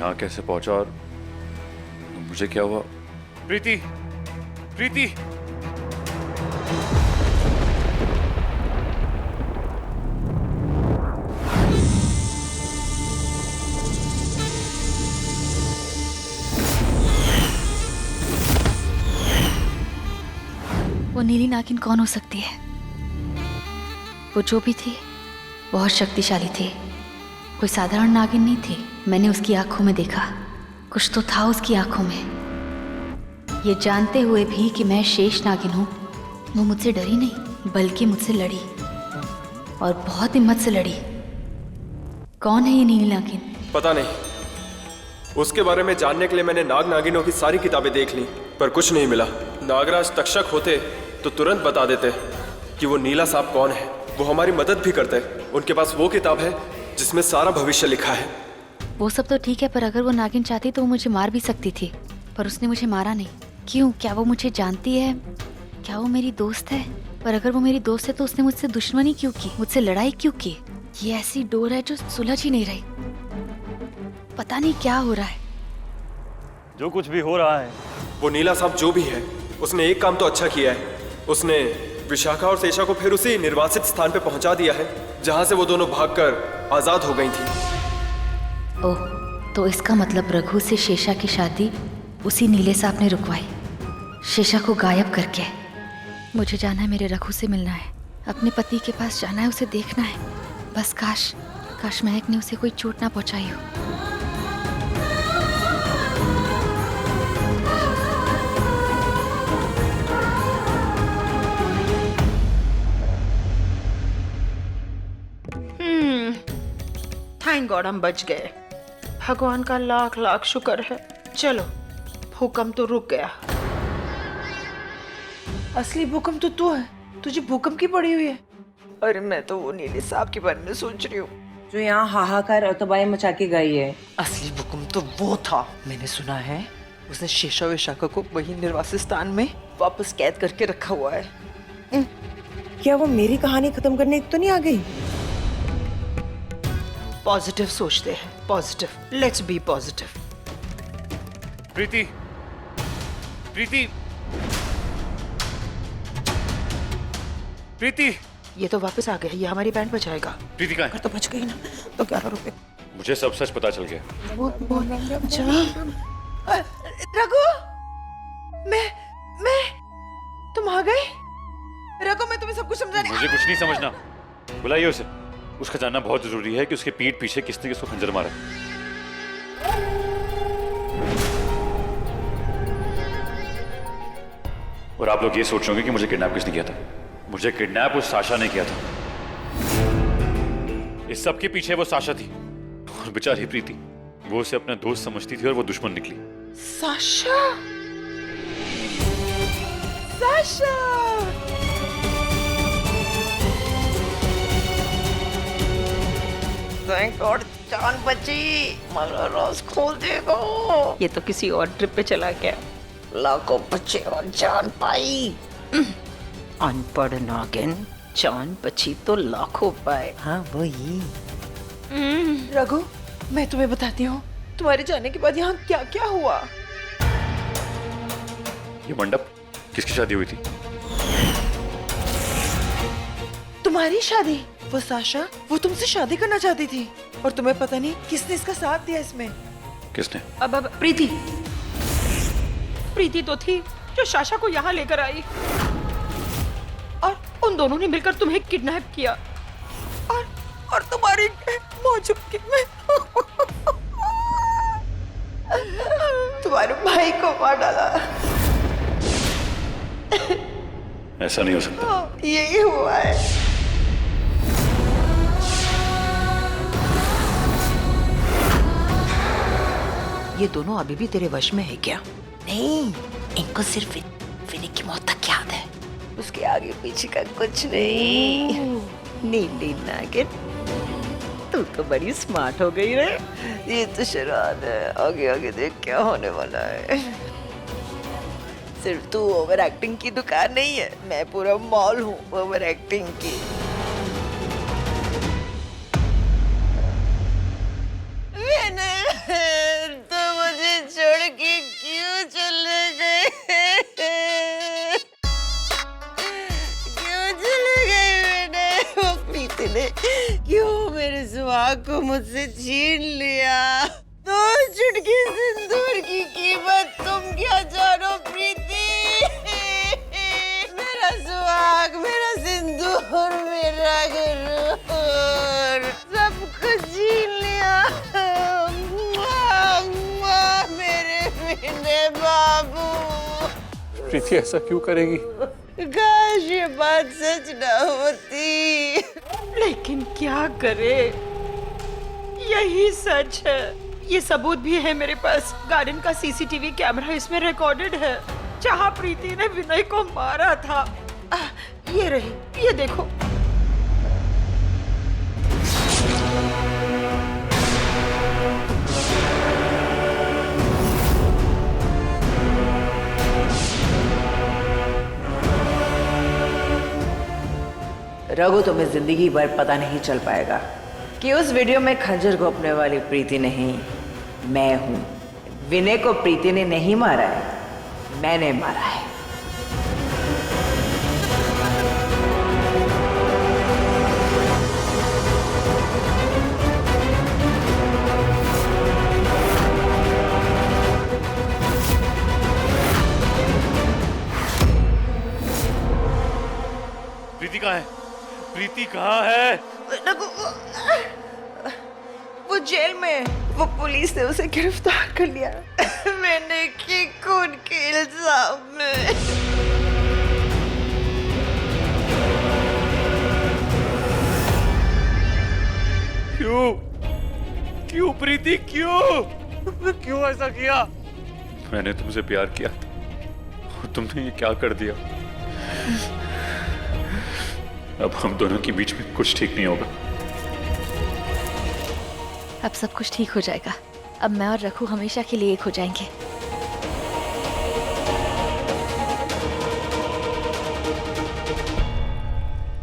यहाँ कैसे पहुंचा और मुझे क्या हुआ? प्रीति, प्रीति! वो नीली नागिन कौन हो सकती है? वो जो भी थी बहुत शक्तिशाली थी, कोई साधारण नागिन नहीं थी। मैंने उसकी आंखों में देखा, कुछ तो था उसकी आंखों में। ये जानते हुए भी कि मैं शेष नागिन हूँ, वो मुझसे डरी नहीं बल्कि मुझसे लड़ी, और बहुत हिम्मत से लड़ी। कौन है ये नीली नागिन? पता नहीं, उसके बारे में जानने के लिए मैंने नाग नागिनों की सारी किताबें देख ली, पर कुछ नहीं मिला। नागराज तक्षक होते तो तुरंत बता देते कि वो नीला सांप कौन है। वो हमारी मदद भी करते। उनके पास वो किताब है जिसमें सारा भविष्य लिखा है। वो सब तो ठीक है, पर अगर वो नागिन चाहती तो वो मुझे मार भी सकती थी, पर उसने मुझे मारा नहीं। क्यों? क्या वो मुझे जानती है? क्या वो मेरी दोस्त है? पर अगर वो मेरी दोस्त है तो उसने मुझसे दुश्मनी क्यों की, मुझसे लड़ाई क्यों की? ये ऐसी डोर है जो सुलझ ही नहीं रही। पता नहीं क्या हो रहा है। जो कुछ भी हो रहा है, वो नीला सांप जो भी है, उसने एक काम तो अच्छा किया है। उसने विशाखा और शेषा को फिर उसी निर्वासित स्थान पे पहुंचा दिया है जहां से वो दोनों भागकर आजाद हो गई थी। ओह, तो इसका मतलब रघु से शेषा की शादी उसी नीले सांप ने रुकवाई, शेषा को गायब करके। मुझे जाना है, मेरे रघु से मिलना है, अपने पति के पास जाना है, उसे देखना है। बस काश महक ने उसे कोई चोट ना पहुंचाई हो। थैंक गॉड हम बच गए। भगवान का लाख लाख शुक्र है। चलो, भूकंप तो रुक गया। असली भूकंप तो तू है, तुझे भूकंप की पड़ी हुई है। अरे मैं तो वो नीले सांप के बारे में सोच रही हूँ जो यहाँ हाहाकार और तबाही मचा के गई है। असली भूकंप तो वो था। मैंने सुना है उसने शेषा विशाखा को वही निर्वासित स्थान में वापस कैद करके रखा हुआ है। क्या वो मेरी कहानी खत्म करने तो नहीं आ गई? पॉजिटिव सोचते हैं, positive. Let's be positive. Preeti, Preeti, Preeti! ये तो वापस आ गया, ये हमारी बैंड बजाएगा। प्रीति कहाँ है? तो बच गई ना, तो 11 रुपए। मुझे सब सच पता चल गया। रघु, मैं तुम आ गए? रघु, मैं तुम्हें सब कुछ समझा रही। मुझे कुछ नहीं समझना, बुलाइए उसे। उसका जानना बहुत जरूरी है कि उसके पीठ पीछे किसने किसको खंजर मारा। और आप लोग ये सोच रहे होंगे कि मुझे किडनैप किसने किया था। मुझे किडनैप उस साशा ने किया था। इस सब के पीछे वो साशा थी, और बेचारी प्रीति, वो उसे अपना दोस्त समझती थी और वो दुश्मन निकली। Sasha, Sasha! थैंक गॉड, जान बची। मेरा राज खोल देगा। ये तो किसी और ट्रिप पे चला गया। लाखों बचे और जान पाई। अनपढ़ नागिन, जान बची तो लाखों पाए। हाँ वही। रघु, मैं तुम्हें बताती हूँ तुम्हारे जाने के बाद यहाँ क्या क्या हुआ। ये मंडप किसकी शादी हुई थी? तुम्हारी शादी? वो साशा, वो तुमसे शादी करना चाहती थी, और तुम्हें पता नहीं किसने इसका साथ दिया इसमें। किसने? अब प्रीति तो थी जो साशा को यहाँ लेकर आई, और उन दोनों ने मिलकर तुम्हें किडनैप किया, और तुम्हारी मौजूदगी में तुम्हारे भाई को मार डाला। ऐसा नहीं हो सकता। यही हुआ है। ये दोनों अभी भी तेरे वश में है क्या? नहीं, इनको सिर्फ विनी की मौत तक याद है, उसके आगे पीछे का कुछ नहीं। नीली नागिन, तू तो बड़ी स्मार्ट हो गई रे। ये तो शरारत है, आगे आगे देख क्या होने वाला है। सिर्फ तू ओवर एक्टिंग की दुकान नहीं है, मैं पूरा मॉल हूँ ओवर एक्टिंग की। तूने क्यों मेरे सुहाग को मुझसे छीन लिया? 2 चुटकी सिंदूर की कीमत तुम क्या जानो प्रीति? मेरा सुहाग, मेरा सिंदूर, मेरा गुरूर, सब कुछ छीन लिया। मेरे मीने बाबू। प्रीति ऐसा क्यों करेगी? काश ये बात सच न होती, लेकिन क्या करे, यही सच है। ये सबूत भी है मेरे पास। गार्डन का सीसीटीवी कैमरा इसमें रिकॉर्डेड है, जहाँ प्रीति ने विनय को मारा था। ये रही, ये देखो। रघु, तुम्हें जिंदगी भर पता नहीं चल पाएगा कि उस वीडियो में खंजर घोंपने वाली प्रीति नहीं, मैं हूं। विनय को प्रीति ने नहीं मारा है, मैंने मारा है। प्रीति कहाँ है? प्रीति कहाँ है? रघु, वो जेल में। वो पुलिस ने उसे गिरफ्तार कर लिया। मैंने की खून के इल्जाम में। क्यों? क्यों प्रीति, क्यों? क्यों ऐसा किया? मैंने तुमसे प्यार किया और तुमने ये क्या कर दिया? अब हम दोनों के बीच में कुछ ठीक नहीं होगा। अब सब कुछ ठीक हो जाएगा। अब मैं और रघु हमेशा के लिए एक हो जाएंगे।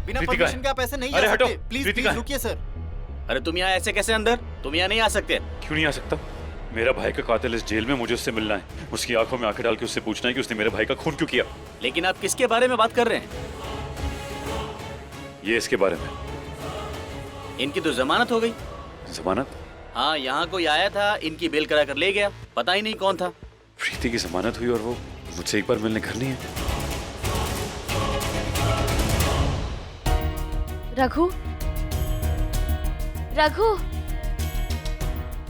बिना प्रीति का परमिशन के आप ऐसे नहीं अरे आ हटो, सकते। प्लीज प्रीति प्लीज का रुकिए सर। अरे तुम यहाँ ऐसे कैसे अंदर? तुम यहाँ नहीं आ सकते। क्यों नहीं आ सकता? मेरा भाई का कातिल इस जेल में, मुझे उससे मिलना है। उसकी आंखों में आंखें डाल के उससे पूछना है कि उसने मेरे भाई का खून क्यों किया। लेकिन आप किसके बारे में बात कर रहे हैं? ये इसके बारे में। इनकी तो जमानत हो गई। जमानत? हाँ, यहाँ कोई आया था, इनकी बेल करा कर ले गया, पता ही नहीं कौन था। प्रीति की जमानत हुई और वो मुझसे एक बार मिलने घर नहीं है। रघु, रघु,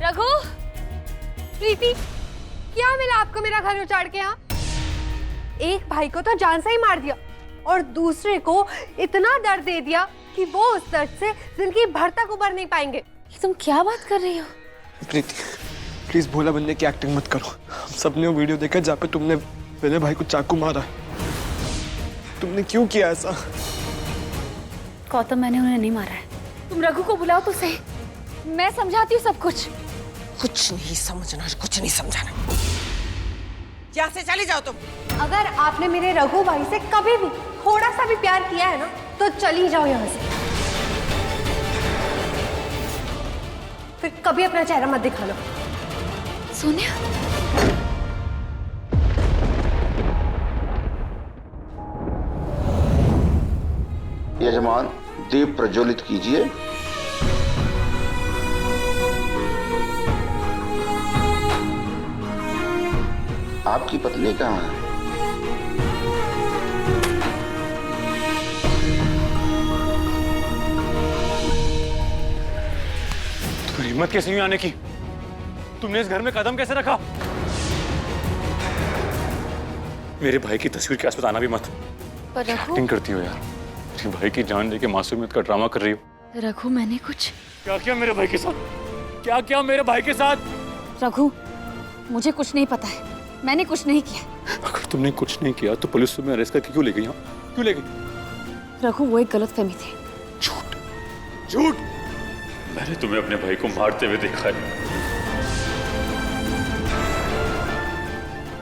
रघु, प्रीति, क्या मिला आपको मेरा घर उजाड़ के? यहाँ एक भाई को तो जान से ही मार दिया और दूसरे को इतना दर्द दे दिया कि वो उस दर्द से जिंदगी भर तक उबर नहीं पाएंगे। तुम क्या बात कर रही हो? प्रीति, प्लीज भोला बनने की एक्टिंग मत करो। हम सबने वो वीडियो देखा जहाँ पे तुमने मेरे भाई को चाकू मारा। तुमने क्यों किया ऐसा? गौतम, मैंने उन्हें नहीं मारा है। तुम रघु को बुलाओ तो सही, मैं समझाती हूँ सब कुछ। कुछ नहीं समझना, कुछ नहीं समझाना। यहाँ से चले जाओ तुम। अगर आपने मेरे रघु भाई से कभी भी थोड़ा सा भी प्यार किया है ना, तो चली जाओ यहाँ से। फिर कभी अपना चेहरा मत दिखाना। सोनिया, यजमान, दीप प्रज्वलित कीजिए। आपकी पत्नी कहाँ है? तुम्हारी हिम्मत कैसे हुई आने की? तुमने इस घर में कदम कैसे रखा? मेरे भाई की तस्वीर के आसपास आना भी मत। पर रघु, एक्टिंग करती हो यार। मेरे भाई की जान लेके मासूमियत का ड्रामा कर रही हो। रघु, मैंने कुछ क्या किया मेरे भाई के साथ? क्या किया मेरे भाई के साथ? रघु, मुझे कुछ नहीं पता है। मैंने कुछ नहीं किया। अगर तुमने कुछ नहीं किया तो पुलिस तुम्हें अरेस्ट करके क्यों ले गई? यहाँ क्यों ले गई? रघु, वो एक गलतफहमी थी। झूठ, झूठ। मैंने तुम्हें अपने भाई को मारते हुए देखा है।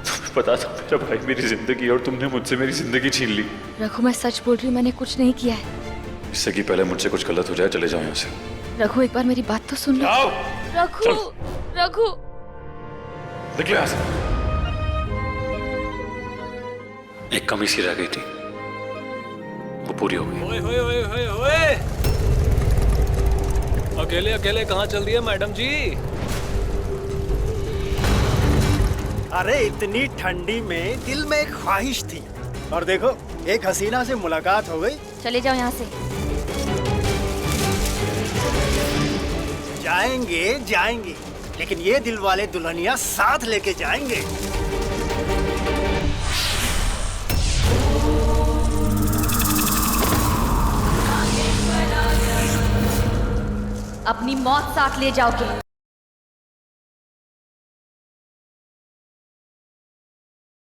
तुम्हें पता था मेरा भाई मेरी जिंदगी और तुमने मुझसे मेरी जिंदगी छीन ली। रघु, मैं सच बोल रही हूँ, मैंने कुछ नहीं किया है। इससे कि पहले मुझसे कुछ गलत हो जाए, चले जाओ यहाँ से। रघु, एक बार मेरी बात तो सुन लो। जाओ। रघु, रघु, निकलो यहाँ से। एक कमी सी रह गई थी, वो पूरी हो गई। ओए ओए ओए ओए ओए, अकेले अकेले कहाँ चल दिए मैडम जी? अरे इतनी ठंडी में दिल में एक ख्वाहिश थी और देखो एक हसीना से मुलाकात हो गई। चले जाओ यहाँ से। जाएंगे जाएंगे, लेकिन ये दिल वाले दुल्हनिया साथ लेके जाएंगे। अपनी मौत साथ ले जाओगे।